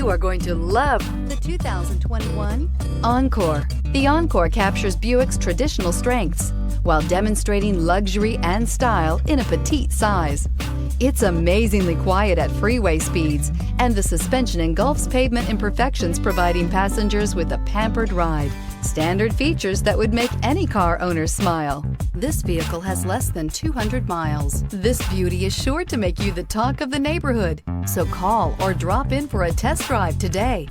You are going to love the 2021 Encore. The Encore captures Buick's traditional strengths while demonstrating luxury and style in a petite size. It's amazingly quiet at freeway speeds, and the suspension engulfs pavement imperfections, providing passengers with a pampered ride. Standard features that would make any car owner smile. This vehicle has less than 200 miles. This beauty is sure to make you the talk of the neighborhood. So call or drop in for a test drive today.